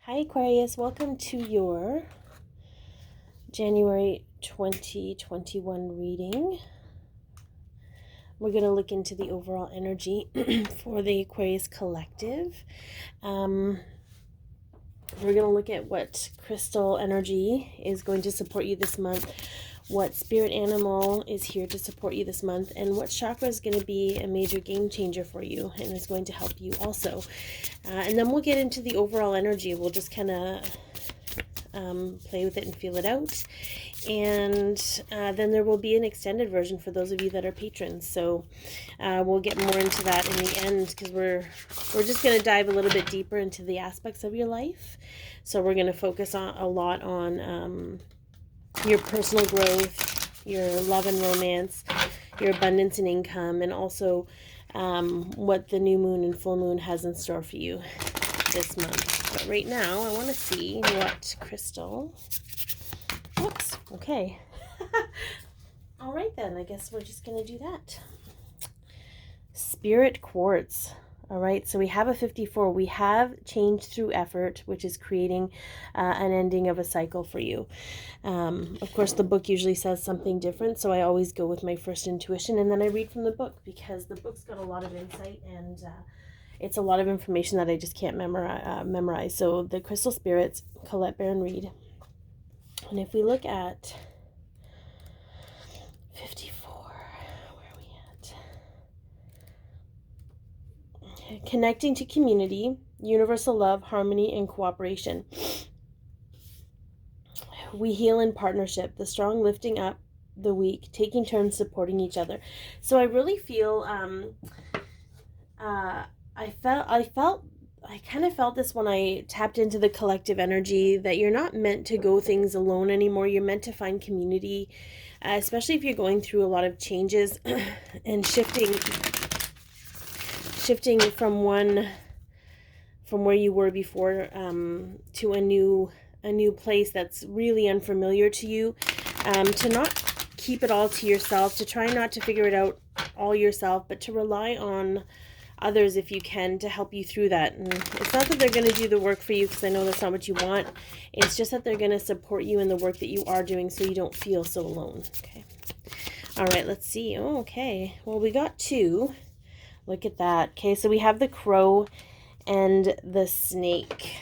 Hi Aquarius, welcome to your January 2021 reading. We're going to look into the overall energy for the Aquarius collective. We're going to look at what crystal energy is going to support you this month, what spirit animal is here to support you this month, and what chakra is going to be a major game changer for you and is going to help you also. And then we'll get into the overall energy. We'll just kind of play with it and feel it out. And then there will be an extended version for those of you that are patrons. So we'll get more into that in the end, because we're just going to dive a little bit deeper into the aspects of your life. So we're going to focus on a lot on your personal growth, your love and romance, your abundance and income, and also what the new moon and full moon has in store for you this month. But right now, I want to see what crystal... Whoops, okay. All right then, I guess we're just going to do that. Spirit quartz. All right, so we have a 54. We have change through effort, which is creating an ending of a cycle for you. Of course, the book usually says something different, so I always go with my first intuition, and then I read from the book, because the book's got a lot of insight, and it's a lot of information that I just can't memorize. So the crystal spirits, Colette Baron Reed. And if we look at 54, where are we at? Connecting to community, universal love, harmony, and cooperation. We heal in partnership, the strong lifting up the weak, taking turns supporting each other. So I really feel, I kind of felt this when I tapped into the collective energy, that you're not meant to go things alone anymore. You're meant to find community, especially if you're going through a lot of changes and shifting from where you were before to a new place that's really unfamiliar to you. To not keep it all to yourself, to try not to figure it out all yourself, but to rely on others if you can to help you through that. And it's not that they're going to do the work for you, because I know that's not what you want. It's just that they're going to support you in the work that you are doing, so you don't feel so alone. Okay. All right, let's see. Oh, okay. Well, we got two. Look at that. Okay, so we have the crow and the snake.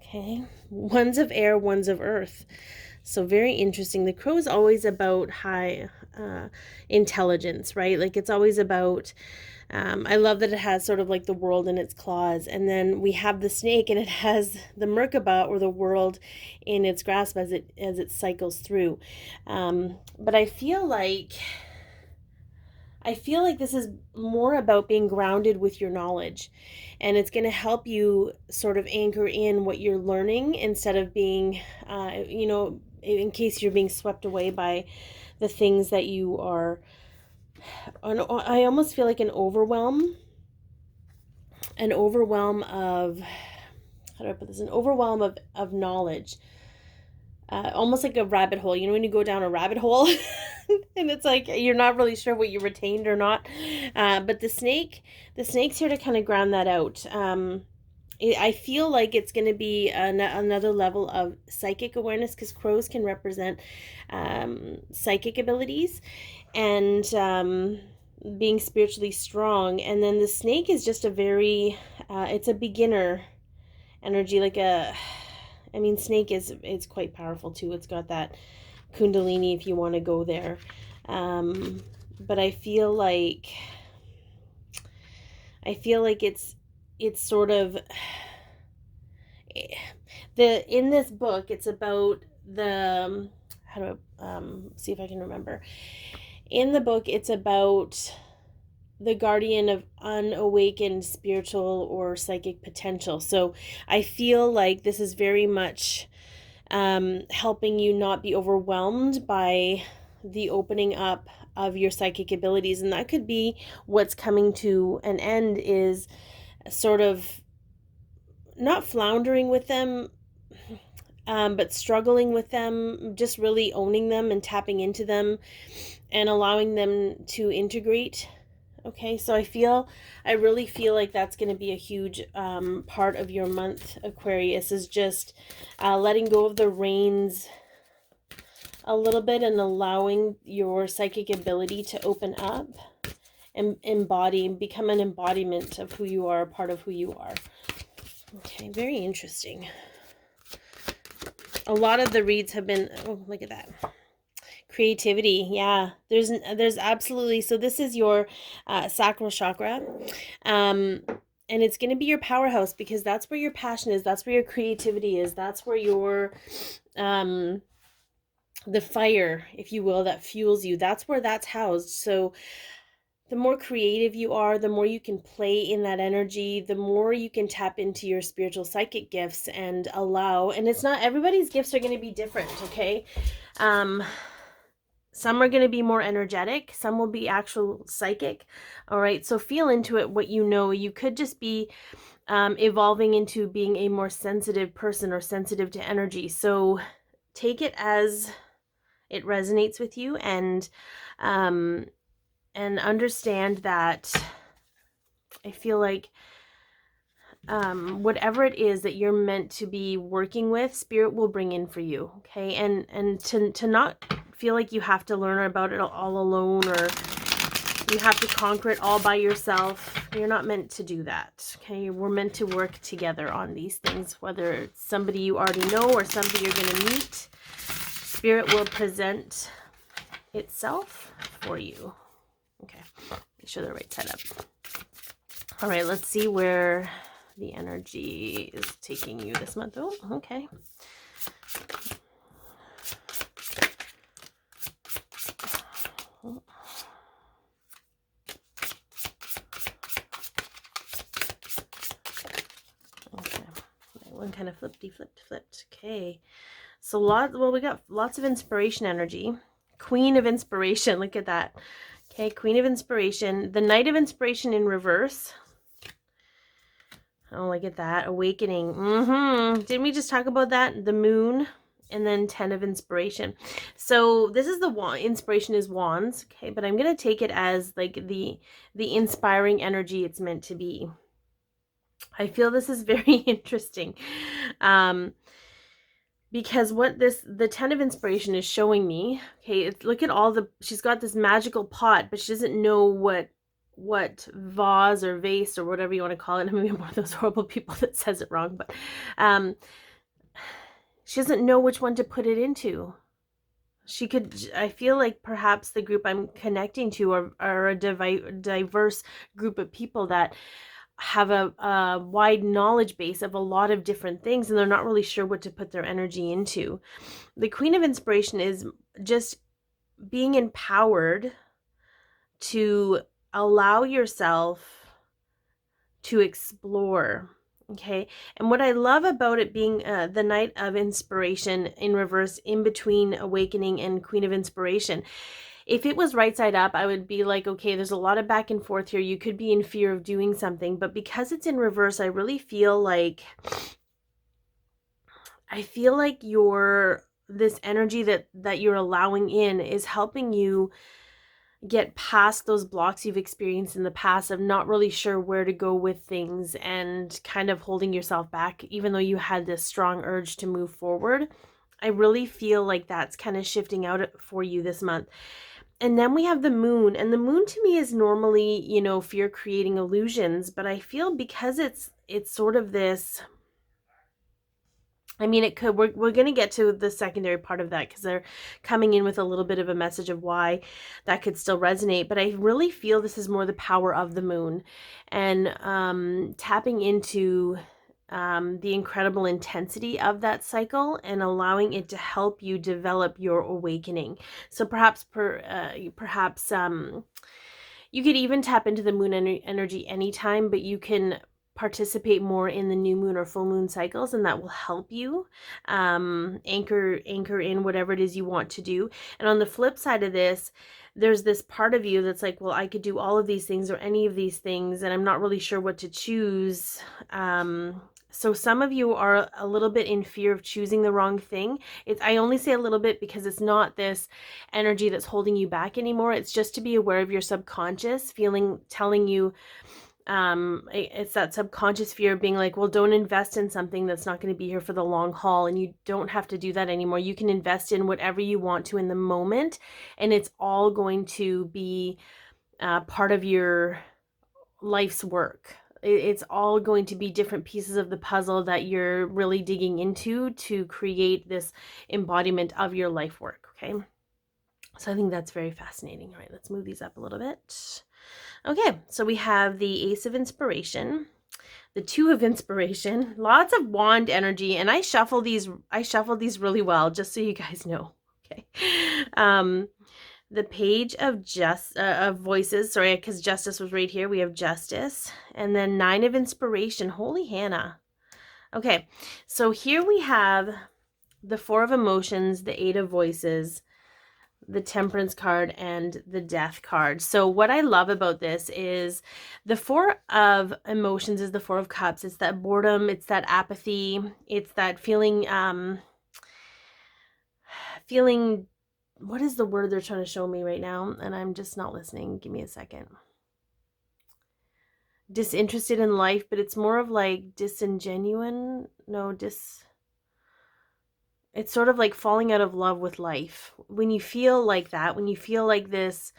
Okay. One's of air, one's of earth. So very interesting. The crow is always about high intelligence, right? Like, it's always about... I love that it has sort of like the world in its claws. And then we have the snake, and it has the Merkaba, or the world, in its grasp as it cycles through. But I feel like this is more about being grounded with your knowledge, and it's going to help you sort of anchor in what you're learning, instead of being, in case you're being swept away by the things that you are... I almost feel like an overwhelm of, how do I put this? An overwhelm of knowledge. Almost like a rabbit hole. You know, when you go down a rabbit hole and it's like you're not really sure what you retained or not. But the snake's here to kind of ground that out. I feel like it's going to be another level of psychic awareness, because crows can represent psychic abilities and being spiritually strong. And then the snake is just a very, it's a beginner energy, snake is quite powerful too. It's got that kundalini, if you want to go there. But I feel like it's sort of in this book, it's about the, how do I see if I can remember. In the book, it's about the guardian of unawakened spiritual or psychic potential. So I feel like this is very much helping you not be overwhelmed by the opening up of your psychic abilities. And that could be what's coming to an end, is sort of not floundering with them, but struggling with them, just really owning them and tapping into them and allowing them to integrate Okay, so I really feel like that's going to be a huge part of your month, Aquarius, is just letting go of the reins a little bit and allowing your psychic ability to open up and embody, become an embodiment of who you are, a part of who you are. Okay, very interesting. A lot of the reads have been, oh, look at that. Creativity, yeah. There's absolutely, so this is your sacral chakra. And it's going to be your powerhouse because that's where your passion is, that's where your creativity is, that's where your the fire, if you will, that fuels you, that's where that's housed. So the more creative you are, the more you can play in that energy, the more you can tap into your spiritual psychic gifts and allow, and it's not, everybody's gifts are going to be different, okay? Some are going to be more energetic, some will be actual psychic. All right, so feel into it what you know. You could just be evolving into being a more sensitive person or sensitive to energy. So take it as it resonates with you, and understand that I feel like whatever it is that you're meant to be working with, spirit will bring in for you. Okay, and to not feel like you have to learn about it all alone, or you have to conquer it all by yourself. You're not meant to do that. Okay, we're meant to work together on these things, whether it's somebody you already know or somebody you're going to meet. Spirit will present itself for you. Okay, make sure the right side up. All right, let's see where the energy is taking you this month. Oh, okay. Okay, one kind of flipped. Okay, so we got lots of inspiration energy. Queen of Inspiration, look at that. Okay, Queen of Inspiration. The Knight of Inspiration in reverse. Oh, look at that. Awakening. Didn't we just talk about that? The Moon. And then 10 of Inspiration. So this is the wand. Inspiration is wands. Okay, but I'm going to take it as like the inspiring energy it's meant to be. I feel this is very interesting. Because what the 10 of Inspiration is showing me, okay, look at all she's got this magical pot, but she doesn't know what vase or vase or whatever you want to call it. I mean, I'm one of those horrible people that says it wrong, but she doesn't know which one to put it into. I feel like perhaps the group I'm connecting to are a diverse group of people that have a wide knowledge base of a lot of different things, and they're not really sure what to put their energy into. The Queen of Inspiration is just being empowered to allow yourself to explore. Okay, and what I love about it being the Knight of Inspiration in reverse, in between Awakening and Queen of Inspiration, if it was right side up, I would be like, okay, there's a lot of back and forth here. You could be in fear of doing something, but because it's in reverse, I really feel like this energy that you're allowing in is helping you get past those blocks you've experienced in the past of not really sure where to go with things and kind of holding yourself back, even though you had this strong urge to move forward. I really feel like that's kind of shifting out for you this month. And then we have the Moon, and the Moon to me is normally, fear creating illusions, but I feel because it's sort of this, I mean, it could, we're going to get to the secondary part of that because they're coming in with a little bit of a message of why that could still resonate. But I really feel this is more the power of the Moon and tapping into the incredible intensity of that cycle and allowing it to help you develop your awakening. So perhaps you could even tap into the Moon energy anytime, but you can participate more in the new moon or full moon cycles, and that will help you anchor in whatever it is you want to do. And on the flip side of this, there's this part of you that's like, well, I could do all of these things or any of these things, and I'm not really sure what to choose. So some of you are a little bit in fear of choosing the wrong thing. I only say a little bit because it's not this energy that's holding you back anymore. It's just to be aware of your subconscious feeling, telling you, it's that subconscious fear of being like, well, don't invest in something that's not going to be here for the long haul. And you don't have to do that anymore. You can invest in whatever you want to in the moment, and it's all going to be part of your life's work. It's all going to be different pieces of the puzzle that you're really digging into to create this embodiment of your life work. Okay. So I think that's very fascinating. All right, let's move these up a little bit. Okay, so we have the Ace of Inspiration, the Two of Inspiration, lots of wand energy, and I shuffled these really well, just so you guys know. Okay. The Page of Voices, sorry, because Justice was right here. We have Justice, and then Nine of Inspiration. Holy Hannah. Okay, so here we have the Four of Emotions, the Eight of Voices, the Temperance card, and the Death card. So what I love about this is the Four of Emotions is the Four of Cups. It's that boredom, it's that apathy, it's that feeling, what is the word they're trying to show me right now? And I'm just not listening. Give me a second. Disinterested in life, but it's more of like disingenuine. No, it's sort of like falling out of love with life. When you feel like that, when you feel like this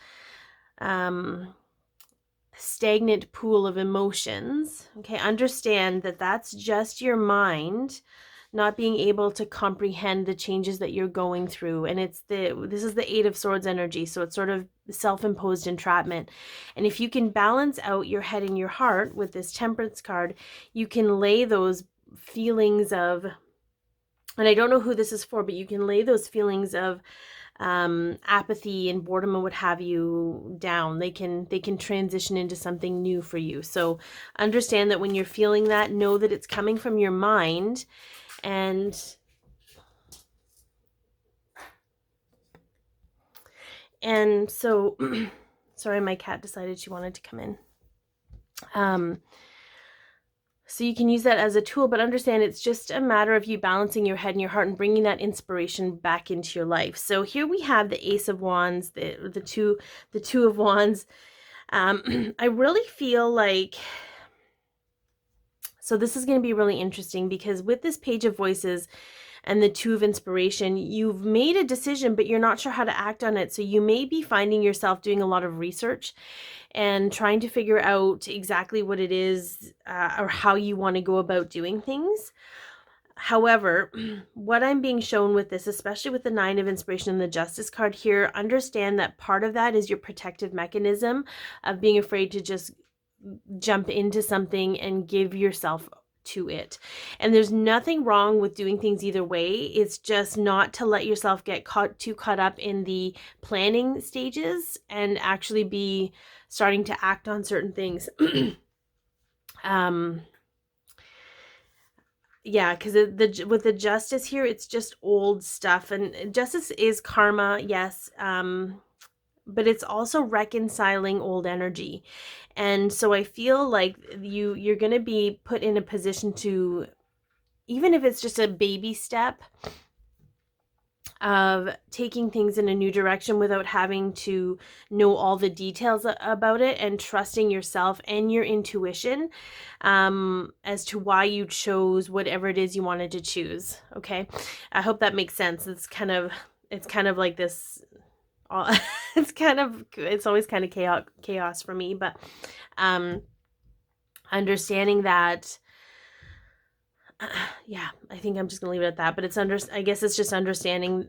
stagnant pool of emotions, okay, understand that that's just your mind not being able to comprehend the changes that you're going through. And this is the Eight of Swords energy, so it's sort of self-imposed entrapment. And if you can balance out your head and your heart with this Temperance card, you can lay those feelings of, and I don't know who this is for, but you can lay those feelings of apathy and boredom and what have you down. They can transition into something new for you. So understand that when you're feeling that, know that it's coming from your mind. And so sorry, my cat decided she wanted to come in. So you can use that as a tool, but understand it's just a matter of you balancing your head and your heart and bringing that inspiration back into your life. So here we have the Ace of Wands, the two of Wands. I really feel like, so this is going to be really interesting because with this Page of Voices and the Two of Inspiration, you've made a decision, but you're not sure how to act on it. So you may be finding yourself doing a lot of research and trying to figure out exactly what it is or how you want to go about doing things. However, what I'm being shown with this, especially with the Nine of Inspiration and the Justice card here, understand that part of that is your protective mechanism of being afraid to just jump into something and give yourself to it. And there's nothing wrong with doing things either way. It's just not to let yourself get too caught up in the planning stages and actually be starting to act on certain things. Yeah, because with the Justice here, it's just old stuff, and Justice is karma, yes, but it's also reconciling old energy. And so I feel like you're going to be put in a position to, even if it's just a baby step of taking things in a new direction without having to know all the details about it, and trusting yourself and your intuition as to why you chose whatever it is you wanted to choose. Okay, I hope that makes sense. It's kind of like this. It's always kind of chaos for me, but understanding that. Yeah, I think I'm just gonna leave it at that. But I guess it's just understanding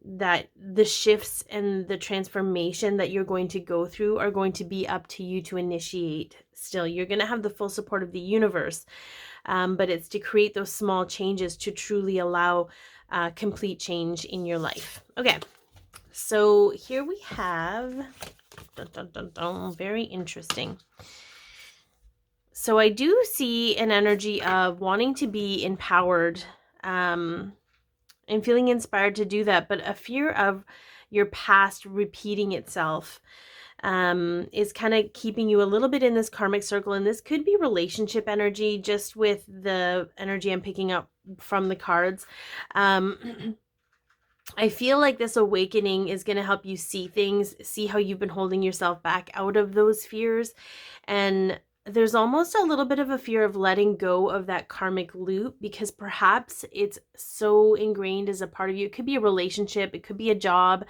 that the shifts and the transformation that you're going to go through are going to be up to you to initiate. Still, you're gonna have the full support of the universe, but it's to create those small changes to truly allow complete change in your life. Okay, so here we have very interesting. So I do see an energy of wanting to be empowered and feeling inspired to do that, but a fear of your past repeating itself. is kind of keeping you a little bit in this karmic circle. And this could be relationship energy, just with the energy I'm picking up from the cards. I feel like this awakening is going to help you see things, see how you've been holding yourself back out of those fears. And there's almost a little bit of a fear of letting go of that karmic loop, because perhaps it's so ingrained as a part of you. It could be a relationship, it could be a job,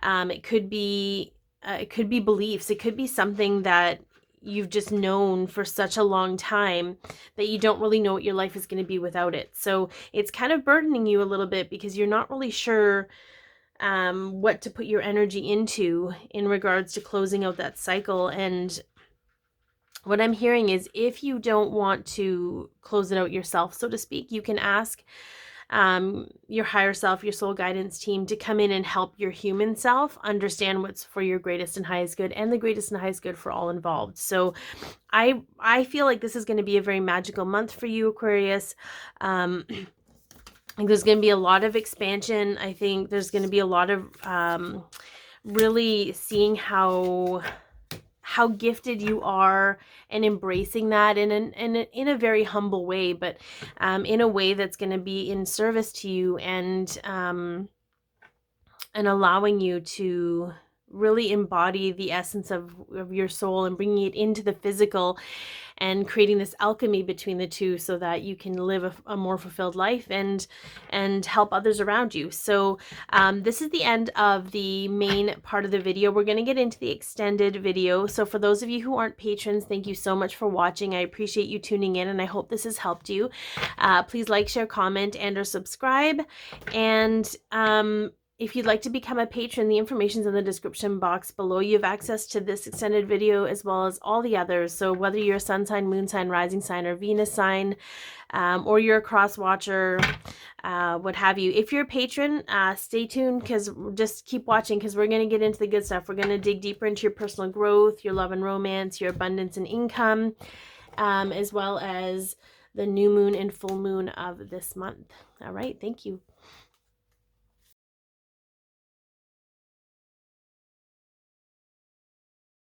it could be beliefs, it could be something that you've just known for such a long time that you don't really know what your life is going to be without it. So it's kind of burdening you a little bit because you're not really sure what to put your energy into in regards to closing out that cycle. And what I'm hearing is, if you don't want to close it out yourself, so to speak, you can ask your higher self, your soul guidance team, to come in and help your human self understand what's for your greatest and highest good, and the greatest and highest good for all involved. So I feel like this is going to be a very magical month for you, Aquarius. I think there's going to be a lot of expansion. I think there's going to be a lot of really seeing how gifted you are, and embracing that in a very humble way, but in a way that's going to be in service to you, and allowing you to really embody the essence of your soul, and bringing it into the physical, and creating this alchemy between the two, so that you can live a more fulfilled life and help others around you. So this is the end of the main part of the video. We're going to get into the extended video. So for those of you who aren't patrons, thank you so much for watching. I appreciate you tuning in, and I hope this has helped you. Please like, share, comment, and or subscribe. And if you'd like to become a patron, the information's in the description box below. You have access to this extended video as well as all the others. So whether you're a sun sign, moon sign, rising sign, or Venus sign, or you're a cross watcher, what have you. If you're a patron, stay tuned, because just keep watching, because we're going to get into the good stuff. We're going to dig deeper into your personal growth, your love and romance, your abundance and income, as well as the new moon and full moon of this month. All right. Thank you.